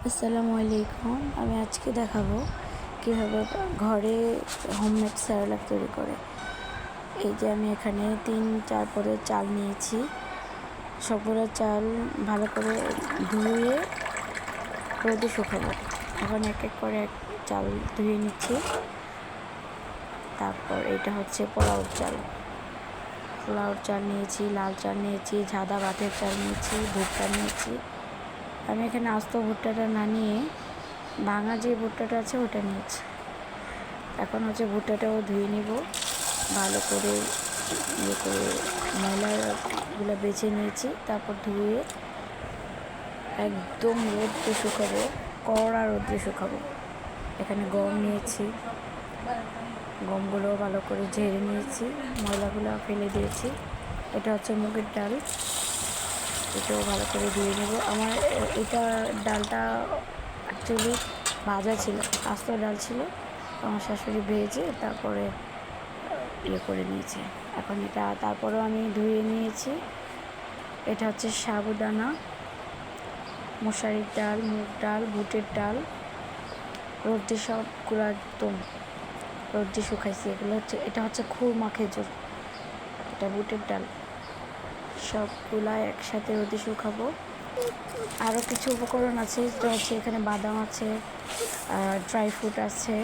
আসসালামু আলাইকুম। আমি আজকে দেখাবো কীভাবে ঘরে হোমমেড স্যালাড তৈরি করে। এই যে আমি এখানে 3-4 পদের চাল নিয়েছি। সবগুলো চাল ভালো করে ধুয়ে রোদে শুকাবো। এখন এক এক করে চাল ধুয়ে নিচ্ছি। তারপর এটা হচ্ছে পোলাওর চাল নিয়েছি, লাল চাল নিয়েছি, সাদা ভাতের চাল নিয়েছি, ভুট্টা নিয়েছি। আমি এখানে আস্ত ভুট্টাটা না নিয়ে ভাঙা যে ভুট্টাটা আছে ওটা নিয়েছি। এখন হচ্ছে ভুট্টাটাও ধুয়ে নিব ভালো করে, ময়লাগুলো বেছে নিয়েছি। তারপর ধুয়ে একদম রোদ্রে শুকাবো, কড়া রোদ্রে শুকাবো। এখানে গম নিয়েছি, গমগুলো ভালো করে ঝেড়ে নিয়েছি, ময়লাগুলো ফেলে দিয়েছি। এটা হচ্ছে মুগের ডাল, এটাও ভালো করে ধুয়ে নেব। আমার এটা ডালটা অ্যাকচুয়ালি ভাজা ছিল, আস্ত ডাল ছিল, আমার শাশুড়ি ভেজে তারপরে করে নিয়েছে। এখন এটা তারপরেও আমি ধুয়ে নিয়েছি। এটা হচ্ছে সাবুদানা, মশারির ডাল, মুগ ডাল, বুটের ডাল, রোদ্রে সবগুলো একদম রোদ্রে শুকাইছি। এটা হচ্ছে খুরমা খেজুর, এটা বুটের ডাল, সবগুলা একসাথে রোদে শুকাবো। আরও কিছু উপকরণ আছে, যেটা হচ্ছে এখানে বাদাম আছে, ড্রাই ফ্রুট আছে,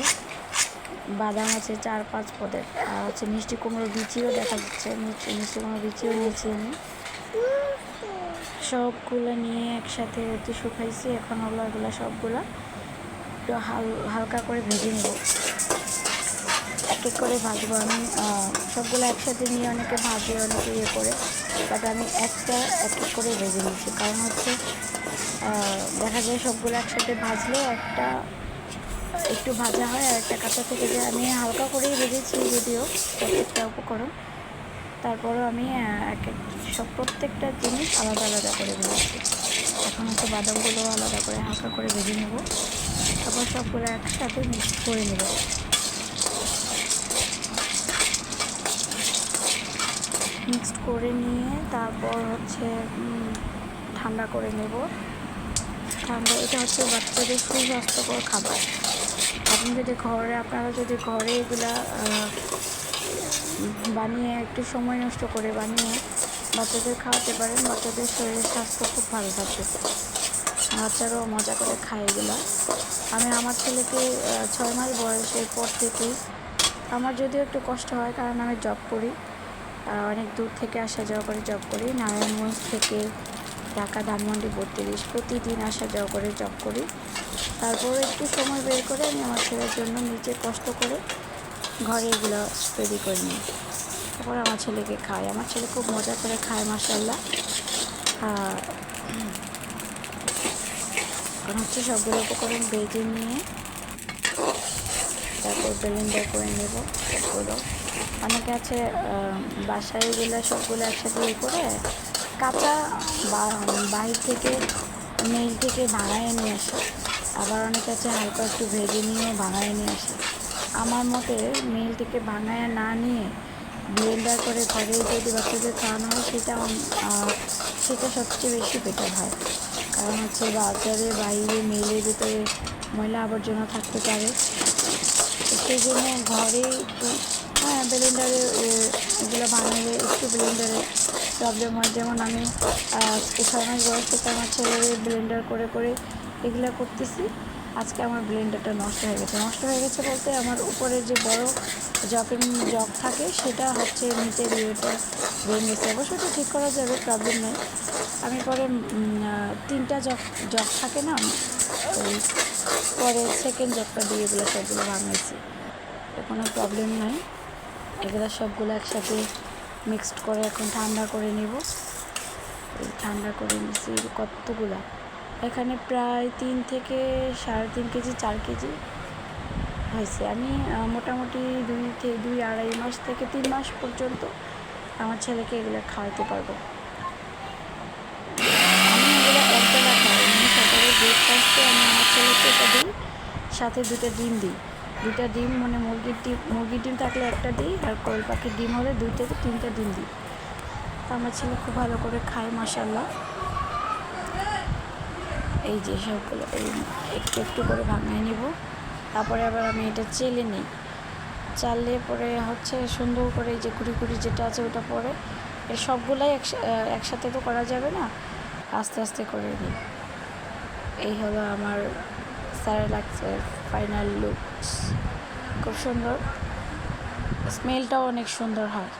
বাদাম আছে 4-5 পদের, আর হচ্ছে মিষ্টি কুমড়োর বিচিও দেখা যাচ্ছে, মিষ্টি কুমড়োর বিচিও নিয়েছি আমি। সবগুলো নিয়ে একসাথে রোদে শুকাইছি। এখন এগুলো সবগুলো একটু হালকা করে ভেজে নেব, এক এক করে ভাজবো আমি। সবগুলো একসাথে নিয়ে অনেকে ভাজে, অনেকে করে, বাট আমি এক এক করে ভেজে নিচ্ছি। কারণ হচ্ছে দেখা যায় সবগুলো একসাথে ভাজলে একটা একটু ভাজা হয় আর একটা কাঁচা থেকে যায়। আমি হালকা করেই ভেজেছি যদিও প্রত্যেকটা উপকরণ, তারপরও আমি প্রত্যেকটা জিনিস আলাদা আলাদা করে ভেজেছি। এখন হচ্ছে বাদামগুলো আলাদা করে হালকা করে ভেজে নেব, তারপর সবগুলো একসাথে মিক্স করে নেব। মিক্সড করে নিয়ে তারপর হচ্ছে ঠান্ডা করে নেব। এটা হচ্ছে বাচ্চাদের সুস্বাস্থ্যকর খাবার। আপনারা যদি ঘরে এগুলা বানিয়ে একটু সময় নষ্ট করে বানিয়ে বাচ্চাদের খাওয়াতে পারেন, বাচ্চাদের শরীরের স্বাস্থ্য খুব ভালো থাকবে, বাচ্চারাও মজা করে খায় এগুলা। আমি আমার ছেলেকে 6 মাস বয়সের পর থেকেই, আমার যদিও একটু কষ্ট হয় কারণ আমি জব করি, অনেক দূর থেকে আসা যাওয়া করে জব করি, নারায়ণগঞ্জ থেকে ঢাকা ধানমন্ডি 32 প্রতিদিন আসা যাওয়া করে জব করি। তারপরে একটু সময় বের করে আমি আমার ছেলের জন্য নিজে কষ্ট করে ঘরে এগুলো তৈরি করে নিই, তারপর আমার ছেলেকে খাই। আমার ছেলে খুব মজা করে খায়, মাশাআল্লাহ। এখন হচ্ছে সবগুলো উপকরণ ভেজে নিয়ে তারপর ব্লেন্ডার করে নেব সবগুলো। অনেকে আছে বাসায় এগুলো সবগুলো একসাথে করে কাঁচা বাহির থেকে মিল থেকে ভাঙায় নিয়ে আসে, আবার অনেকে আছে হালকা একটু ভেজে নিয়ে ভাঙায় নিয়ে আসে। আমার মতে মিল থেকে ভাঙায় না নিয়ে ব্লেন্ডার করে ঘরে যদি বাচ্চাদের খাওয়ানো হয় সেটা সবচেয়ে বেশি বেটার হয়। কারণ হচ্ছে বাজারের বাইরে মিলের ভিতরে ময়লা আবর্জনা থাকতে পারে, সেই জন্য ঘরে একটু ব্লেন্ডারে এগুলো বানালে একটু ব্লেন্ডারে প্রবলেম হয়। যেমন আমি 6 মাস বয়স থেকে আমার ছেলের ব্লেন্ডার করে করে এগুলো করতেছি। আজকে আমার ব্লেন্ডারটা নষ্ট হয়ে গেছে বলতে আমার উপরে যে বড় জগ থাকে সেটা হচ্ছে নিচের ইয়েটা ভেঙে গেছে। অবশ্য তো ঠিক করা যাবে, প্রবলেম নেই। আমি পরে 3টা জগ থাকে না, ওই পরে সেকেন্ড জগটা দিয়ে এগুলো সবগুলো ভাঙাইছি, কোনো প্রবলেম নাই। এগুলো সবগুলো একসাথে মিক্সড করে এখন ঠান্ডা করে নেব। ঠান্ডা করে নিচ্ছি কতগুলা, এখানে প্রায় 3 থেকে 3.5 কেজি 4 কেজি হয়েছে। আমি মোটামুটি 2-2.5 মাস থেকে 3 মাস পর্যন্ত আমার ছেলেকে এগুলো খাওয়াতে পারবো। আমি এগুলো একবেলা খাওয়াই, আমি সকালে ব্রেকফাস্টে আমি আমার ছেলেকে এটা দিই, সাথে 2টা ডিম দিই। 2টা ডিম মানে মুরগির ডিম থাকলে একটা দিই, আর কোয়েল পাখির ডিম হলে 2 থেকে 3টা ডিম দিই। তো আমার ছেলে খুব ভালো করে খায়, মাশাআল্লাহ। এই যে সবগুলো এই একটু একটু করে ভাঙায় নিব। তারপরে আবার আমি এটা চেলে নিই, চাললে পরে হচ্ছে সুন্দর করে এই যে কুড়ি কুড়ি যেটা আছে ওটা পরে এর সবগুলাই একসাথে তো করা যাবে না, আস্তে আস্তে করে নিই। এই হলো আমার স্যারেলাক্সের ফাইনাল লুকস। খুব সুন্দর, স্মেলটাও অনেক সুন্দর হয়।